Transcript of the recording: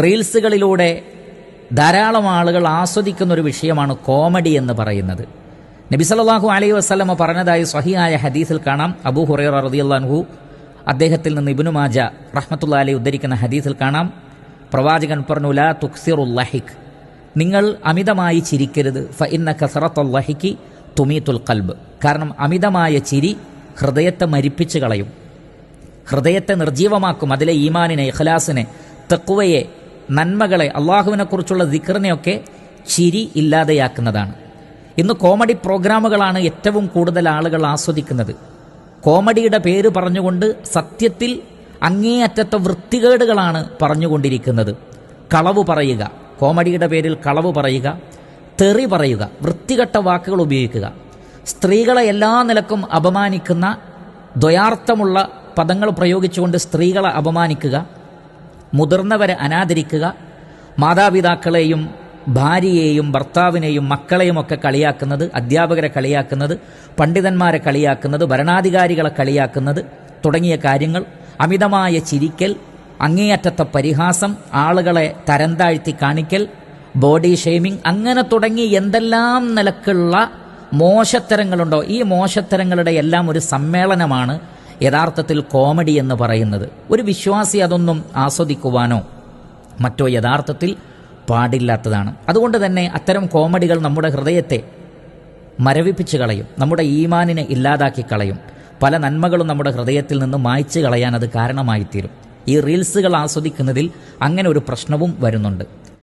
റീൽസുകളിലൂടെ ധാരാളം ആളുകൾ ആസ്വദിക്കുന്ന ഒരു വിഷയമാണ് കോമഡി എന്ന് പറയുന്നത്. നബി സല്ലല്ലാഹു അലൈഹി വസല്ലമ പറഞ്ഞതായി സ്വഹീഹായ ഹദീസിൽ കാണാം. അബൂ ഹുറൈറ റളിയല്ലാഹു അൻഹു അദ്ദേഹത്തിൽ നിന്ന് ഇബ്നു മാജ റഹ്മത്തുള്ളാഹി അലൈഹി ഉദ്ധരിക്കുന്ന ഹദീസിൽ കാണാം, പ്രവാചകൻ പറഞ്ഞു, ലാ തുക്സിറുൽ ലഹിക്, നിങ്ങൾ അമിതമായി ചിരിക്കരുത്. ഫഇന്ന കസറത്തുൽ ലഹികി തുമീത്തുൽ ഖൽബ്, കാരണം അമിതമായ ചിരി ഹൃദയത്തെ മരിപ്പിച്ച് കളയും, ഹൃദയത്തെ നിർജീവമാക്കും. അതിലെ ഈമാനിനെ, ഇഖ്ലാസിനെ, തഖ്വയെ, നന്മകളെ, അള്ളാഹുവിനെക്കുറിച്ചുള്ള ദിക്റിനെയൊക്കെ ചിരി ഇല്ലാതെയാക്കുന്നതാണ്. ഇന്ന് കോമഡി പ്രോഗ്രാമുകളാണ് ഏറ്റവും കൂടുതൽ ആളുകൾ ആസ്വദിക്കുന്നത്. കോമഡിയുടെ പേര് പറഞ്ഞുകൊണ്ട് സത്യത്തിൽ അങ്ങേയറ്റത്തെ വൃത്തികേടുകളാണ് പറഞ്ഞുകൊണ്ടിരിക്കുന്നത്. കളവ് പറയുക, കോമഡിയുടെ പേരിൽ കളവ് പറയുക, തെറി പറയുക, വൃത്തികെട്ട വാക്കുകൾ ഉപയോഗിക്കുക, സ്ത്രീകളെ എല്ലാ നിലക്കും അപമാനിക്കുന്ന ദ്വയാർത്ഥമുള്ള പദങ്ങൾ പ്രയോഗിച്ചുകൊണ്ട് സ്ത്രീകളെ അപമാനിക്കുക, മുതിർന്നവരെ അനാദരിക്കുക, മാതാപിതാക്കളെയും ഭാര്യയെയും ഭർത്താവിനെയും മക്കളെയും ഒക്കെ കളിയാക്കുന്നത്, അധ്യാപകരെ കളിയാക്കുന്നത്, പണ്ഡിതന്മാരെ കളിയാക്കുന്നത്, ഭരണാധികാരികളെ കളിയാക്കുന്നത് തുടങ്ങിയ കാര്യങ്ങൾ, അമിതമായ ചിരിക്കൽ, അങ്ങേയറ്റത്തെ പരിഹാസം, ആളുകളെ തരം താഴ്ത്തി കാണിക്കൽ, ബോഡി ഷെയ്മിങ്, അങ്ങനെ തുടങ്ങി എന്തെല്ലാം നിലക്കുള്ള മോശത്തരങ്ങളുണ്ടോ, ഈ മോശത്തരങ്ങളുടെ എല്ലാം ഒരു സമ്മേളനമാണ് യഥാർത്ഥത്തിൽ കോമഡി എന്ന് പറയുന്നത്. ഒരു വിശ്വാസി അതൊന്നും ആസ്വദിക്കുവാനോ മറ്റോ യഥാർത്ഥത്തിൽ പാടില്ലാത്തതാണ്. അതുകൊണ്ട് തന്നെ അത്തരം കോമഡികൾ നമ്മുടെ ഹൃദയത്തെ മരവിപ്പിച്ച് കളയും, നമ്മുടെ ഈമാനിനെ ഇല്ലാതാക്കി കളയും, പല നന്മകളും നമ്മുടെ ഹൃദയത്തിൽ നിന്ന് മായ്ച്ചു കളയാൻ അത് കാരണമായിത്തീരും. ഈ റീൽസുകൾ ആസ്വദിക്കുന്നതിൽ അങ്ങനെ ഒരു പ്രശ്നവും വരുന്നുണ്ട്.